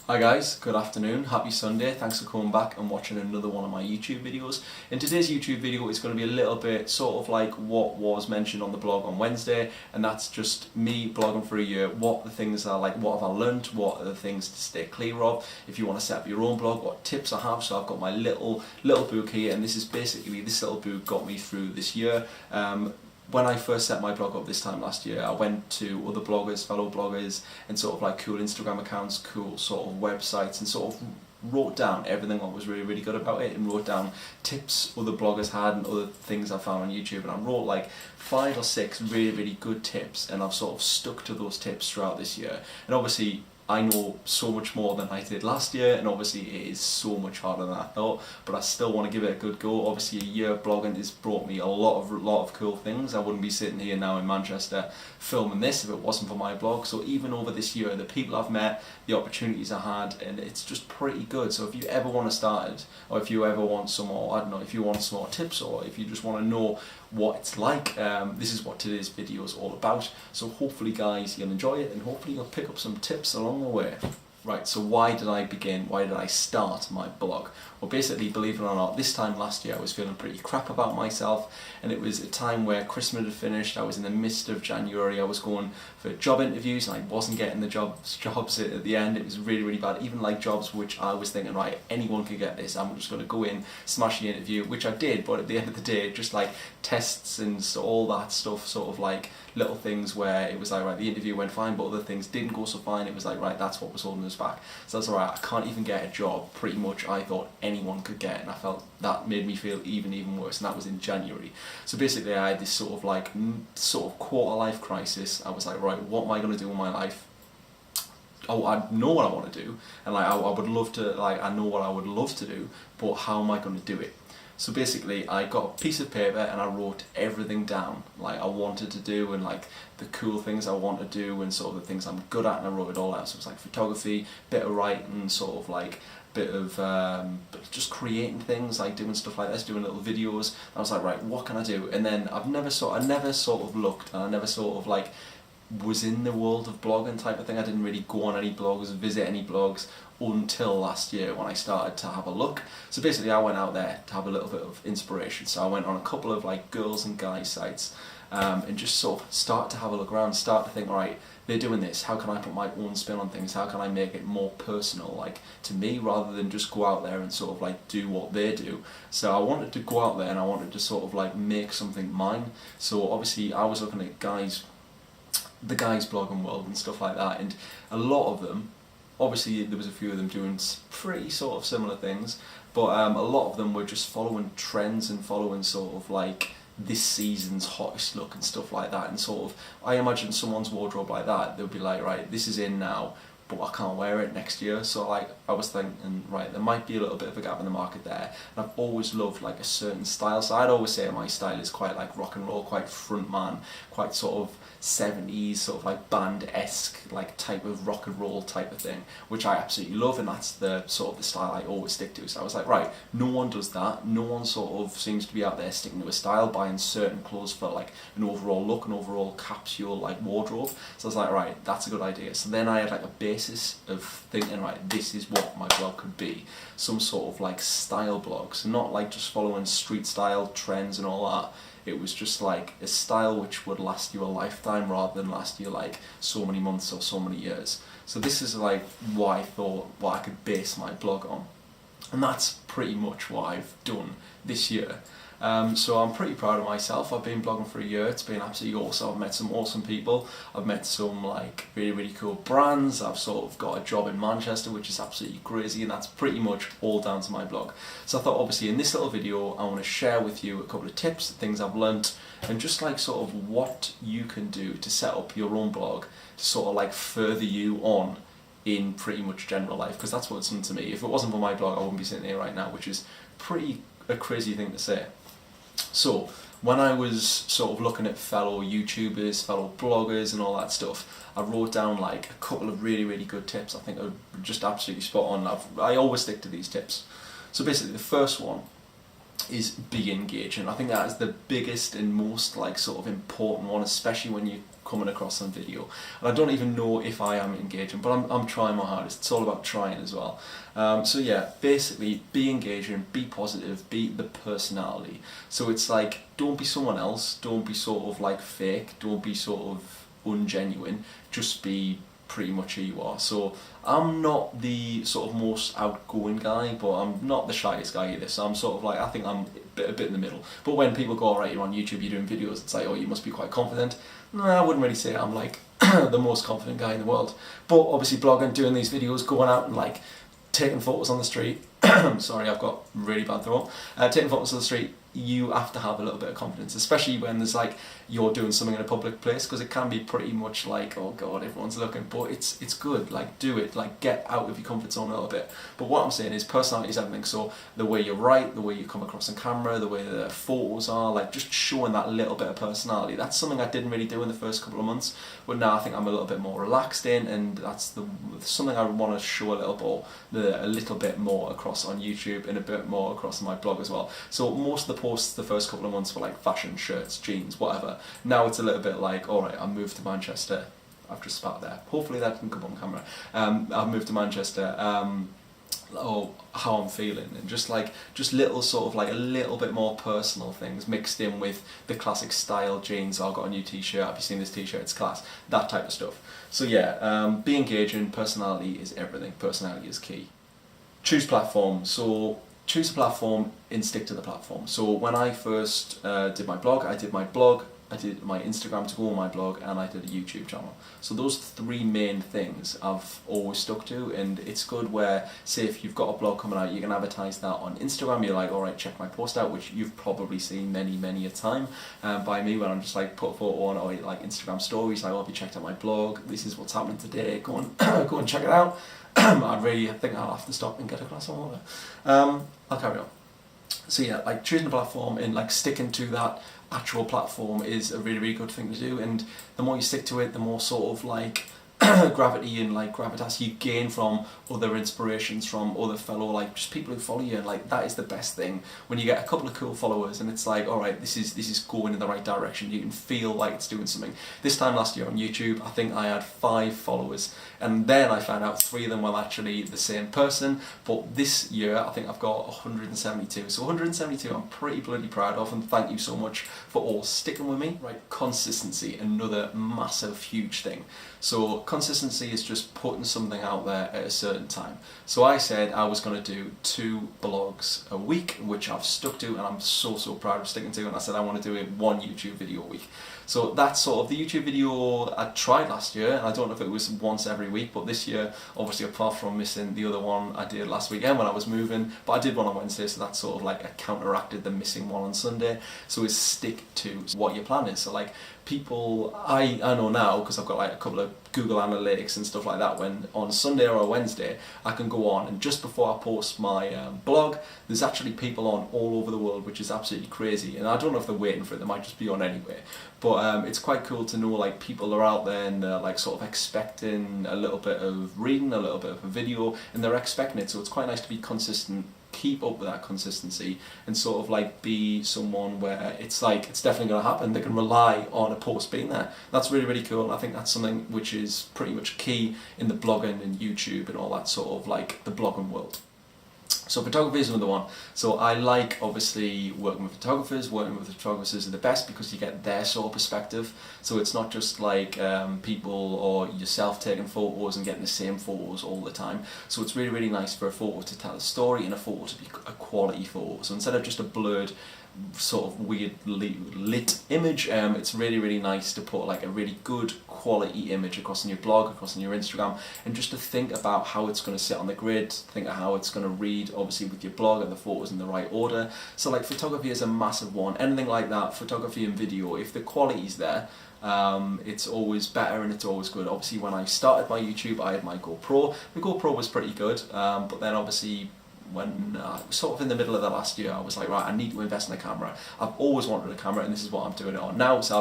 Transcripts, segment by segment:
Hi guys, good afternoon, happy Sunday, thanks for coming back and watching another one of my YouTube videos. In today's YouTube video it's going to be a little bit sort of like what was mentioned on the blog on Wednesday, and that's just me blogging for a year, what the things are like, what have I learnt, what are the things to stay clear of, if you want to set up your own blog, what tips I have. So I've got my little book here, and this little book got me through this year. When I first set my blog up this time last year, I went to other bloggers, fellow bloggers, and sort of like cool Instagram accounts, cool sort of websites, and sort of wrote down everything that was really good about it, and wrote down tips other bloggers had and other things I found on YouTube, and I wrote like 5 or 6 really good tips, and I've sort of stuck to those tips throughout this year. And obviously I know so much more than I did last year, and obviously it is so much harder than I thought, but I still want to give it a good go. Obviously a year of blogging has brought me a lot of cool things. I wouldn't be sitting here now in Manchester filming this if it wasn't for my blog. So even over this year, the people I've met, the opportunities I had, and it's just pretty good. So if you ever want to start it, or if you ever want some more, I don't know, if you want some more tips, or if you just want to know what it's like, this is what today's video is all about. So hopefully guys you'll enjoy it, and hopefully you'll pick up some tips along the way. Right, so why did I start my blog? Well, basically, believe it or not, this time last year I was feeling pretty crap about myself, and it was a time where Christmas had finished. I was in the midst of January. I was going for job interviews and I wasn't getting the jobs at the end. It was really bad. Even like jobs which I was thinking, right, anyone could get this, I'm just going to go in, smash the interview, which I did, but at the end of the day, just like tests and so all that stuff, sort of like little things where it was like, right, the interview went fine, but other things didn't go so fine. It was like, right, that's what was holding us back. So that's alright, I can't even get a job, pretty much I thought anyone could get, and I felt that made me feel even worse, and that was in January. So basically I had this sort of quarter life crisis. I was like, right, what am I going to do in my life? Oh, I know what I want to do, and like I would love to, like I know what I would love to do, but how am I going to do it? So basically I got a piece of paper and I wrote everything down, like I wanted to do, and like the cool things I want to do, and sort of the things I'm good at, and I wrote it all out. So it was like photography, bit of writing, sort of like bit of just creating things, like doing stuff like this, doing little videos. I was like, right, what can I do? And then I never sort of looked, and I never sort of like was in the world of blogging type of thing. I didn't really go on any blogs, visit any blogs until last year when I started to have a look. So basically I went out there to have a little bit of inspiration. So I went on a couple of like girls and guys sites, and just sort of start to have a look around, start to think, right, they're doing this, how can I put my own spin on things, how can I make it more personal, like to me, rather than just go out there and sort of like do what they do. So I wanted to go out there and I wanted to sort of like make something mine. So obviously I was looking at the guys blogging world and stuff like that, and a lot of them, obviously there was a few of them doing pretty sort of similar things, but a lot of them were just following trends and following sort of like this season's hottest look and stuff like that. And sort of, I imagine someone's wardrobe like that, they'll be like, right, this is in now, but I can't wear it next year. So like I was thinking, right, there might be a little bit of a gap in the market there, and I've always loved like a certain style. So I'd always say my style is quite like rock and roll, quite front man, quite sort of 70s sort of like band-esque like type of rock and roll type of thing, which I absolutely love, and that's the sort of the style I always stick to. So I was like, right, no one does that, no one sort of seems to be out there sticking to a style, buying certain clothes for like an overall look, an overall capsule like wardrobe. So I was like, right, that's a good idea. So then I had like a basis of thinking, right, this is what my blog could be, some sort of like style blog. So not like just following street style trends and all that. It was just like a style which would last you a lifetime rather than last you like so many months or so many years. So this is like what I thought, what I could base my blog on. And that's pretty much what I've done this year. So I'm pretty proud of myself. I've been blogging for a year. It's been absolutely awesome. I've met some awesome people. I've met some like really cool brands. I've sort of got a job in Manchester, which is absolutely crazy, and that's pretty much all down to my blog. So I thought obviously in this little video I want to share with you a couple of tips, things I've learnt, and just like sort of what you can do to set up your own blog to sort of like further you on in pretty much general life, because that's what it's done to me. If it wasn't for my blog I wouldn't be sitting here right now, which is pretty a crazy thing to say. So when I was sort of looking at fellow YouTubers, fellow bloggers and all that stuff, I wrote down like a couple of really good tips I think are just absolutely spot on. I always stick to these tips. So basically the first one is be engaging. I think that is the biggest and most like sort of important one, especially when you're coming across on video. And I don't even know if I am engaging, but I'm trying my hardest. It's all about trying as well. So yeah, basically be engaging, be positive, be the personality. So it's like, don't be someone else, don't be sort of like fake, don't be sort of ungenuine, just be pretty much who you are. So I'm not the sort of most outgoing guy, but I'm not the shyest guy either. So I'm sort of like, I think I'm a bit in the middle. But when people go, alright, you're on YouTube, you're doing videos, it's like, oh, you must be quite confident. No, I wouldn't really say I'm like the most confident guy in the world. But obviously blogging, doing these videos, going out and like taking photos on the street, sorry, I've got really bad throat, taking photos on the street, you have to have a little bit of confidence, especially when there's like, you're doing something in a public place, because it can be pretty much like, oh god, everyone's looking, but it's good, like do it, like get out of your comfort zone a little bit. But what I'm saying is personality is everything, so the way you write, the way you come across on camera, the way the photos are, like just showing that little bit of personality. That's something I didn't really do in the first couple of months, but now I think I'm a little bit more relaxed in, and that's something I want to show a little bit more across on YouTube and a bit more across my blog as well. So most of the posts the first couple of months were like fashion, shirts, jeans, whatever. Now it's a little bit like, alright, I moved to Manchester. I've just spat there. Hopefully that can come on camera. I've moved to Manchester. Or how I'm feeling, and just little sort of like a little bit more personal things mixed in with the classic style jeans. Oh, I've got a new t-shirt, have you seen this t-shirt, it's class, that type of stuff. So yeah, be engaging, personality is everything, personality is key. Choose platform. So choose a platform and stick to the platform. So when I first did my blog, I did my Instagram to go on my blog, and I did a YouTube channel. So those three main things I've always stuck to, and it's good where, say if you've got a blog coming out, you can advertise that on Instagram. You're like, alright, check my post out, which you've probably seen many a time by me, when I'm just like put a photo on, or like Instagram stories, like, oh, have you checked out my blog, this is what's happening today, go and check it out. I really think I'll have to stop and get a glass of water. I'll carry on. So yeah, like choosing a platform and like sticking to that actual platform is a really good thing to do, and the more you stick to it, the more sort of like gravity and like gravitas you gain from other inspirations, from other fellow like just people who follow you, and like that is the best thing when you get a couple of cool followers and it's like, alright, this is going in the right direction, you can feel like it's doing something. This time last year on YouTube, I think I had 5 followers, and then I found out 3 of them were actually the same person. But this year I think I've got 172, so 172 I'm pretty bloody proud of, and thank you so much for all sticking with me. Right, consistency, another massive huge thing. So consistency is just putting something out there at a certain time. So I said I was going to do 2 blogs a week, which I've stuck to, and I'm so proud of sticking to, and I said I want to do 1 YouTube video a week. So that's sort of the YouTube video I tried last year, and I don't know if it was once every week, but this year, obviously apart from missing the other one I did last weekend when I was moving, but I did one on Wednesday, so that's sort of like counteracted the missing one on Sunday. So is stick to what your plan is. So like people, I know now, because I've got like a couple of Google Analytics and stuff like that, when on Sunday or Wednesday I can go on, and just before I post my blog, there's actually people on all over the world, which is absolutely crazy, and I don't know if they're waiting for it, they might just be on anyway. But it's quite cool to know like people are out there, and they're like sort of expecting a little bit of reading, a little bit of a video, and they're expecting it. So it's quite nice to be consistent, keep up with that consistency, and sort of like be someone where it's like it's definitely going to happen. They can rely on a post being there. That's really cool, and I think that's something which is pretty much key in the blogging and YouTube and all that sort of like the blogging world. So photography is another one. So I like obviously working with photographers. Working with photographers is the best because you get their sort of perspective. So it's not just like people or yourself taking photos and getting the same photos all the time. So it's really nice for a photo to tell a story and a photo to be a quality photo. So instead of just a blurred sort of weird lit image, it's really nice to put like a really good quality image across on your blog, across on your Instagram, and just to think about how it's going to sit on the grid, think of how it's going to read obviously with your blog and the photos in the right order. So like photography is a massive one. Anything like that, photography and video, if the quality's there, it's always better and it's always good. Obviously when I started my YouTube I had my GoPro. The GoPro was pretty good, but then obviously sort of in the middle of the last year, I was like, right, I need to invest in a camera. I've always wanted a camera, and this is what I'm doing it on now. So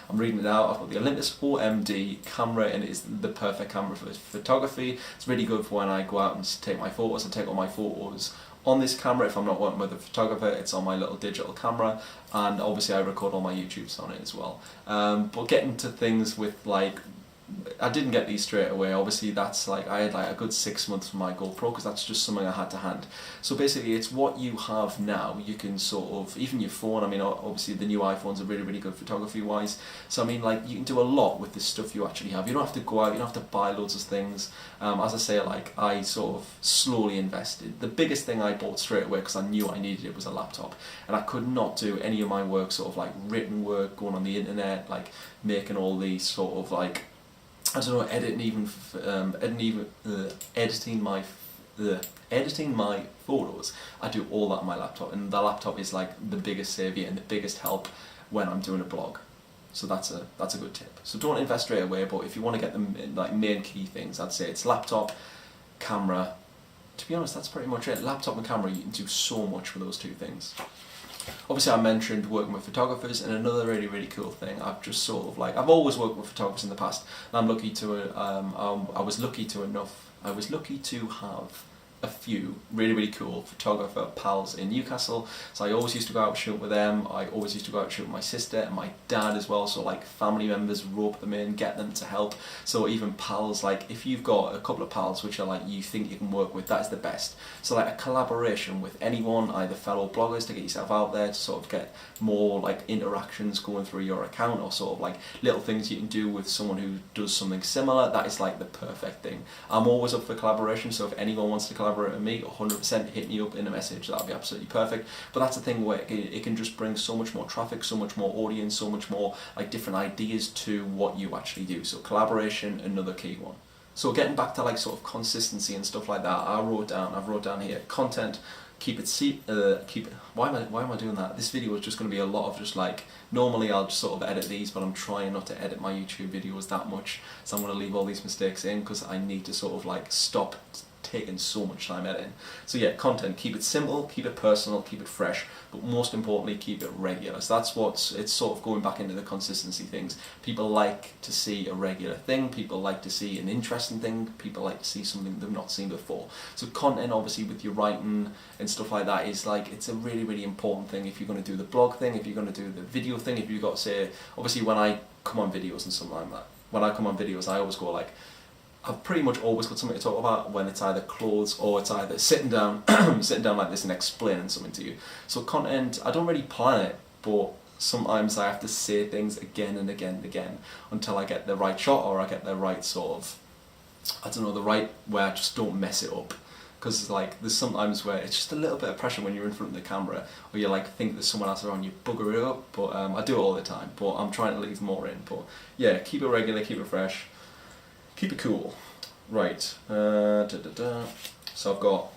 I'm reading it out. I've got the Olympus 4MD camera, and it's the perfect camera for photography. It's really good for when I go out and take my photos. I take all my photos on this camera. If I'm not working with a photographer, it's on my little digital camera, and obviously I record all my YouTubes on it as well. But getting to things with like, I didn't get these straight away. Obviously that's like, I had like a good 6 months for my GoPro, because that's just something I had to hand. So basically it's what you have now. You can sort of, even your phone, I mean obviously the new iPhones are really, really good photography wise. So I mean, like, you can do a lot with the stuff you actually have. You don't have to go out, you don't have to buy loads of things. As I say, like, I sort of slowly invested. The biggest thing I bought straight away, because I knew I needed it, was a laptop. And I could not do any of my work, sort of like written work, going on the internet, like making all these sort of like, I don't know, editing my photos. I do all that on my laptop, and the laptop is like the biggest saviour and the biggest help when I'm doing a blog. So that's a good tip. So don't invest straight away, but if you want to get the like main key things, I'd say it's laptop, camera. To be honest, that's pretty much it. Laptop and camera, you can do so much with those two things. Obviously I mentioned working with photographers, and another really, really cool thing, I've just sort of like, I've always worked with photographers in the past, and I'm lucky to, I was lucky to have a few really, really cool photographer pals in Newcastle. So I always used to go out and shoot with them. I always used to go out and shoot with my sister and my dad as well. So like family members, rope them in, get them to help. So even pals, like if you've got a couple of pals which are like you think you can work with, that is the best. So like a collaboration with anyone, either fellow bloggers to get yourself out there, to sort of get more like interactions going through your account, or sort of like little things you can do with someone who does something similar. That is like the perfect thing. I'm always up for collaboration, so if anyone wants to collaborate with me, 100% hit me up in a message. That'll be absolutely perfect. But that's the thing where it can just bring so much more traffic, so much more audience, so much more like different ideas to what you actually do. So collaboration, another key one. So getting back to like sort of consistency and stuff like that, I've wrote down here, content, keep it, why am I doing that? This video is just going to be a lot of just like, normally I'll just sort of edit these, but I'm trying not to edit my YouTube videos that much, so I'm going to leave all these mistakes in, because I need to sort of like stop taking so much time editing. So yeah, content, keep it simple, keep it personal, keep it fresh, but most importantly keep it regular. So that's it's sort of going back into the consistency things. People like to see a regular thing, people like to see an interesting thing, people like to see something they've not seen before. So content, obviously with your writing and stuff like that, is like, it's a really, really important thing if you're going to do the blog thing, if you're going to do the video thing. If you've got, say, obviously when I come on videos and something like that, when I come on videos I always go like, I've pretty much always got something to talk about, when it's either clothes or it's either sitting down sitting down like this and explaining something to you. So content, I don't really plan it, but sometimes I have to say things again and again and again until I get the right shot, or I get the right sort of, I don't know, the right where I just don't mess it up. Because like there's sometimes where it's just a little bit of pressure when you're in front of the camera, or you like think there's someone else around, you bugger it up. But I do it all the time, but I'm trying to leave more in. But yeah, keep it regular, keep it fresh, keep it cool. Right, so I've got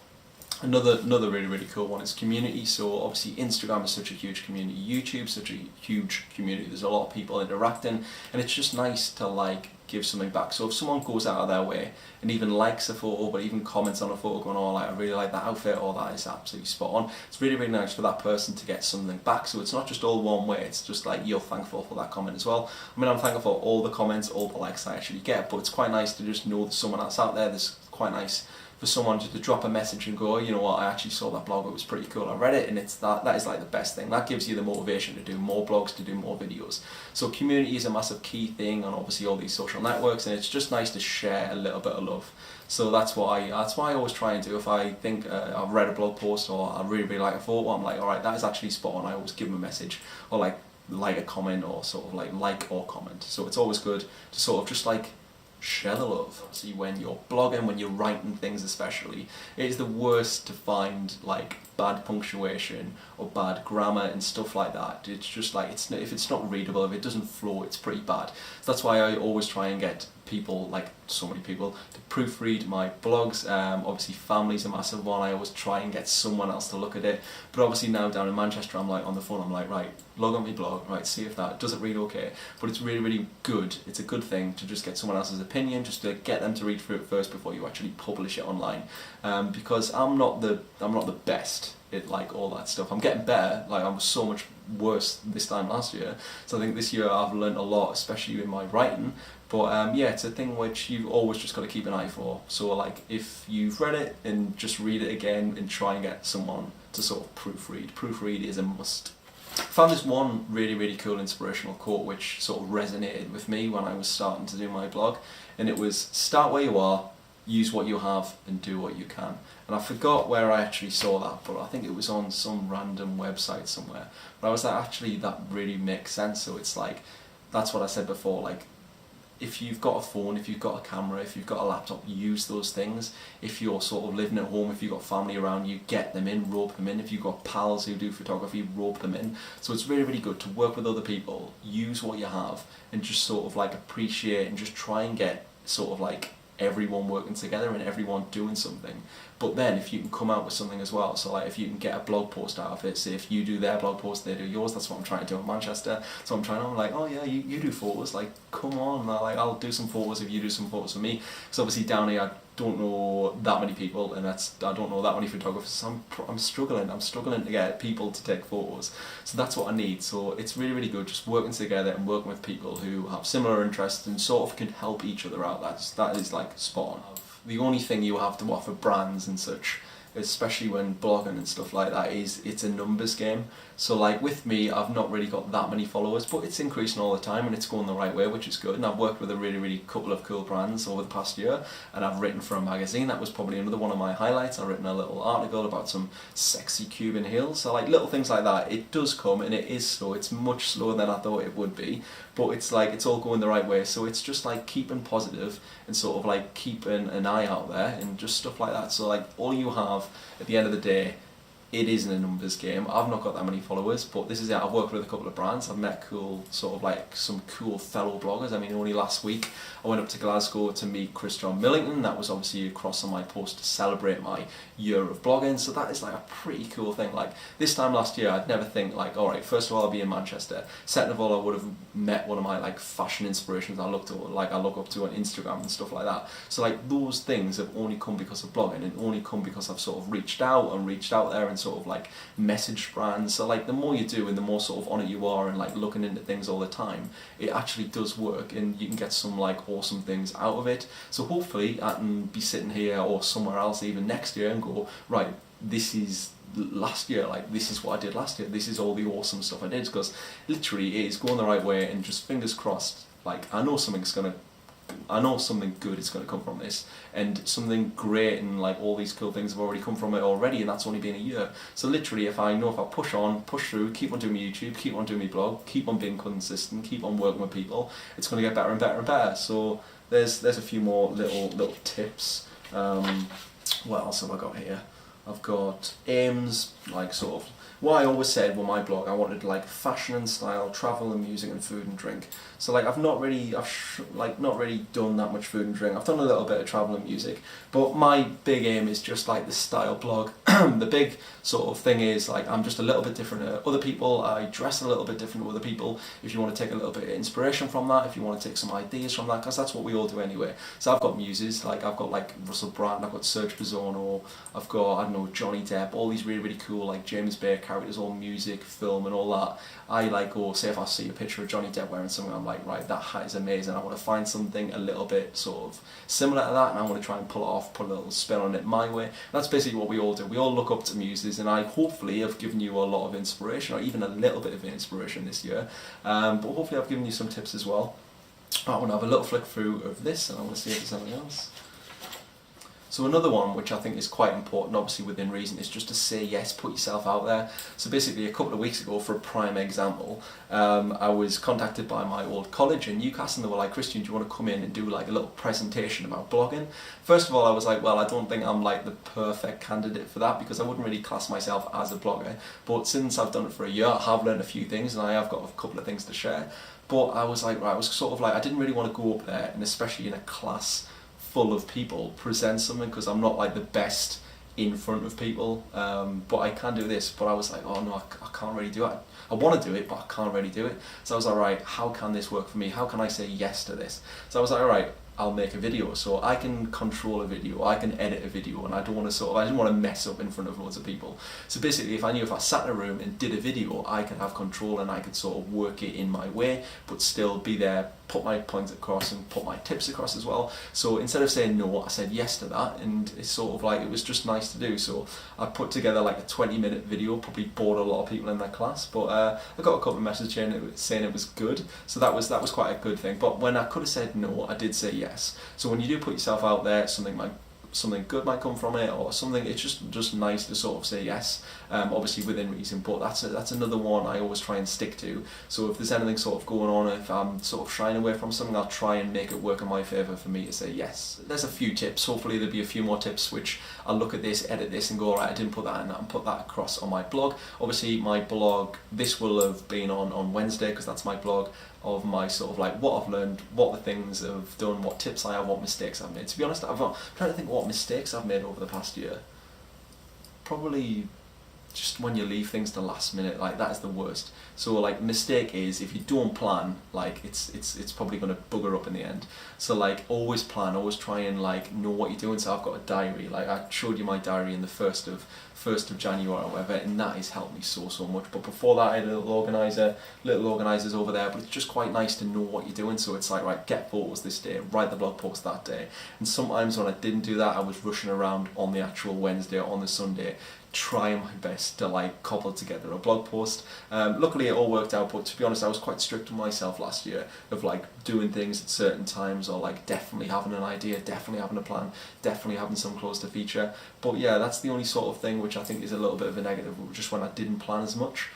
another really, really cool one. It's community. So obviously Instagram is such a huge community, YouTube's such a huge community, there's a lot of people interacting, and it's just nice to like give something back. So if someone goes out of their way and even likes a photo, but even comments on a photo going, oh, like, I really like that outfit, or that is absolutely spot on, it's really, really nice for that person to get something back. So it's not just all one way, it's just like you're thankful for that comment as well. I mean, I'm thankful for all the comments, all the likes I actually get, but it's quite nice to just know there's someone else out there. There's quite nice for someone just to drop a message and go, oh, you know what, I actually saw that blog, it was pretty cool, I read it, and it's that is like the best thing. That gives you the motivation to do more blogs, to do more videos. So community is a massive key thing on obviously all these social networks, and it's just nice to share a little bit of love. So that's why I always try and do. If I think I've read a blog post, or I really, really like a photo, I'm like, alright, that is actually spot on, I always give them a message, or like a comment, or sort of like or comment. So it's always good to sort of just like share the love. See, when you're blogging, when you're writing things especially, it is the worst to find like bad punctuation or bad grammar and stuff like that. It's just like, if it's not readable, if it doesn't flow, it's pretty bad. So that's why I always try and get people, like so many people, to proofread my blogs. Obviously family's a massive one. I always try and get someone else to look at it, but obviously now down in Manchester I'm like on the phone, I'm like, right, log on my blog, right, see if that, does it read okay? But it's really, really good, it's a good thing to just get someone else's opinion, just to get them to read through it first before you actually publish it online. Because I'm not the best at like all that stuff. I'm getting better, like I was so much worse this time last year, so I think this year I've learned a lot, especially in my writing. But yeah, it's a thing which you've always just got to keep an eye for. So like if you've read it, and just read it again and try and get someone to sort of proofread. Proofread is a must. I found this one really, really cool inspirational quote which sort of resonated with me when I was starting to do my blog, and it was, start where you are, use what you have, and do what you can. And I forgot where I actually saw that, but I think it was on some random website somewhere. But I was like, actually that really makes sense. So it's like, that's what I said before, like if you've got a phone, if you've got a camera, if you've got a laptop, use those things. If you're sort of living at home, if you've got family around you, get them in, rope them in. If you've got pals who do photography, rope them in. So it's really, really good to work with other people, use what you have, and just sort of like appreciate and just try and get sort of like everyone working together and everyone doing something. But then if you can come out with something as well, so like if you can get a blog post out of it, say if you do their blog post, they do yours, that's what I'm trying to do in Manchester. So I'm like, oh yeah, you do photos, like come on, like I'll do some photos if you do some photos for me. So obviously down here I don't know that many people, and I don't know that many photographers, so I'm struggling to get people to take photos. So that's what I need. So it's really, really good just working together and working with people who have similar interests and sort of can help each other out. That is like spot on. The only thing you have to offer brands and such, especially when blogging and stuff like that, is it's a numbers game. So like with me, I've not really got that many followers, but it's increasing all the time and it's going the right way, which is good. And I've worked with a really, really couple of cool brands over the past year, and I've written for a magazine. That was probably another one of my highlights. I've written a little article about some sexy Cuban heels. So like little things like that, it does come, and it is slow. It's much slower than I thought it would be, but it's like it's all going the right way. So it's just like keeping positive and sort of like keeping an eye out there and just stuff like that. So like all you have at the end of the day, it isn't a numbers game. I've not got that many followers, but this is it. I've worked with a couple of brands. I've met cool, sort of like some cool fellow bloggers. I mean, only last week I went up to Glasgow to meet Chris John Millington. That was obviously across on my post to celebrate my year of blogging. So that is like a pretty cool thing. Like this time last year, I'd never think like, all right, first of all, I'll be in Manchester. Second of all, I would have met one of my like fashion inspirations I look up to on Instagram and stuff like that. So like those things have only come because of blogging, and only come because I've sort of reached out there and sort of like message brands. So like the more you do and the more sort of on it you are and like looking into things all the time, it actually does work and you can get some like awesome things out of it. So hopefully I can be sitting here or somewhere else even next year and go, right, this is last year, like this is what I did last year, this is all the awesome stuff I did, because literally it is going the right way, and just fingers crossed, like I know something good is going to come from this, and something great, and like all these cool things have already come from it already, and that's only been a year. So literally if I push on, push through, keep on doing my YouTube, keep on doing my blog, keep on being consistent, keep on working with people, it's going to get better and better and better. So there's a few more little tips. What else have I got here? I've got aims, like sort of what I always said with my blog. I wanted like fashion and style, travel and music, and food and drink. So like I've not really done that much food and drink. I've done a little bit of travel and music, but my big aim is just like the style blog. The big sort of thing is like I'm just a little bit different to other people. I dress a little bit different to other people. If you want to take a little bit of inspiration from that, if you want to take some ideas from that, because that's what we all do anyway. So I've got muses, like I've got like Russell Brand, I've got Serge Pizzorno, I've got, I don't know, Johnny Depp, all these really, really cool, like James Bay characters, all music, film and all that. I like, or say if I see a picture of Johnny Depp wearing something, I'm like, right, that hat is amazing. I want to find something a little bit sort of similar to that, and I want to try and pull it off, put a little spin on it my way. And that's basically what we all do. We all look up to muses, and I hopefully have given you a lot of inspiration, or even a little bit of inspiration this year. But hopefully I've given you some tips as well. I want to have a little flick through of this, and I want to see if there's something else. So another one which I think is quite important, obviously within reason, is just to say yes, put yourself out there. So basically a couple of weeks ago, for a prime example, I was contacted by my old college in Newcastle, and they were like, Christian, do you want to come in and do like a little presentation about blogging? First of all, I was like, well, I don't think I'm like the perfect candidate for that, because I wouldn't really class myself as a blogger. But since I've done it for a year, I have learned a few things, and I have got a couple of things to share. but I was like, right, I was sort of like, I didn't really want to go up there, and especially in a class full of people, present something, because I'm not like the best in front of people, but I can do this. But I was like, oh no, I can't really do it. I want to do it, but I can't really do it. So I was like, right, how can this work for me? How can I say yes to this? So I was like, all right, I'll make a video. So I can control a video, I can edit a video, and I didn't want to mess up in front of loads of people. So basically, if I knew if I sat in a room and did a video, I could have control and I could sort of work it in my way, but still be there, put my points across and put my tips across as well. So instead of saying no, I said yes to that, and it's sort of like, it was just nice to do. So I put together like a 20-minute video, probably bored a lot of people in that class, but I got a couple of messages saying it was good. So that was quite a good thing. But when I could have said no, I did say yes. So when you do put yourself out there, something good might come from it, or something, it's just nice to sort of say yes, obviously within reason. But that's another one I always try and stick to. So if there's anything sort of going on, if I'm sort of shying away from something, I'll try and make it work in my favour for me to say yes. There's a few tips, hopefully there'll be a few more tips which I'll look at this, edit this and go, alright, I didn't put that in that, and put that across on my blog. Obviously my blog, this will have been on Wednesday, because that's my blog, of my sort of like what I've learned, what the things I've done, what tips I have, what mistakes I've made. To be honest, I'm trying to think what mistakes I've made over the past year. Probably just when you leave things to last minute, like that is the worst. So like, mistake is if you don't plan, like it's probably going to bugger up in the end. So like, always plan, always try and like know what you're doing. So I've got a diary, like I showed you my diary in the 1st of January or whatever, and that has helped me so much. But before that, I had little organisers over there, but it's just quite nice to know what you're doing. So it's like, right, get photos this day, write the blog post that day. And sometimes when I didn't do that, I was rushing around on the actual Wednesday or on the Sunday, trying my best to like cobble together a blog post. Luckily it all worked out, but to be honest, I was quite strict with myself last year of like doing things at certain times, or like definitely having an idea, definitely having a plan, definitely having some clothes to feature. But yeah, that's the only sort of thing which I think is a little bit of a negative, just when I didn't plan as much.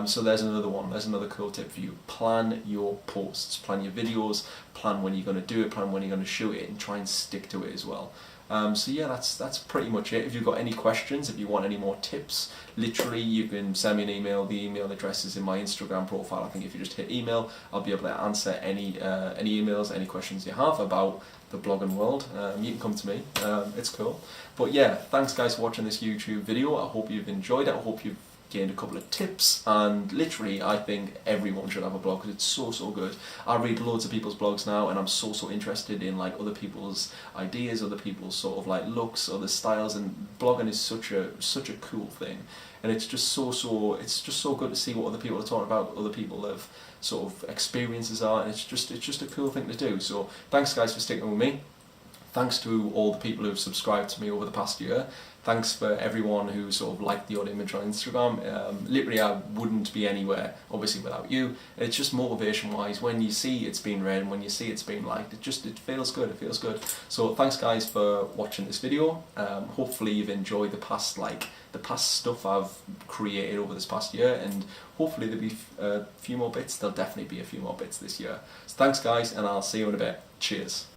So there's another one, there's another cool tip for you. Plan your posts, plan your videos, plan when you're going to do it, plan when you're going to shoot it, and try and stick to it as well. So yeah, that's pretty much it. If you've got any questions, if you want any more tips, literally you can send me an email. The email address is in my Instagram profile. I think if you just hit email, I'll be able to answer any emails, any questions you have about the blogging world. You can come to me, it's cool. But yeah, thanks guys for watching this YouTube video. I hope you've enjoyed it. I hope you've gained a couple of tips, and literally I think everyone should have a blog, because it's so good. I read loads of people's blogs now, and I'm so interested in like other people's ideas, other people's sort of like looks, other styles, and blogging is such a cool thing, and it's just so good to see what other people are talking about, other people have sort of experiences are, and it's just a cool thing to do. So thanks guys for sticking with me. Thanks to all the people who've subscribed to me over the past year. Thanks for everyone who sort of liked the odd image on Instagram. Literally, I wouldn't be anywhere, obviously, without you. It's just motivation-wise. When you see it's been read and when you see it's been liked, it feels good. It feels good. So thanks, guys, for watching this video. Hopefully, you've enjoyed the past stuff I've created over this past year, and hopefully there'll be a few more bits. There'll definitely be a few more bits this year. So thanks, guys, and I'll see you in a bit. Cheers.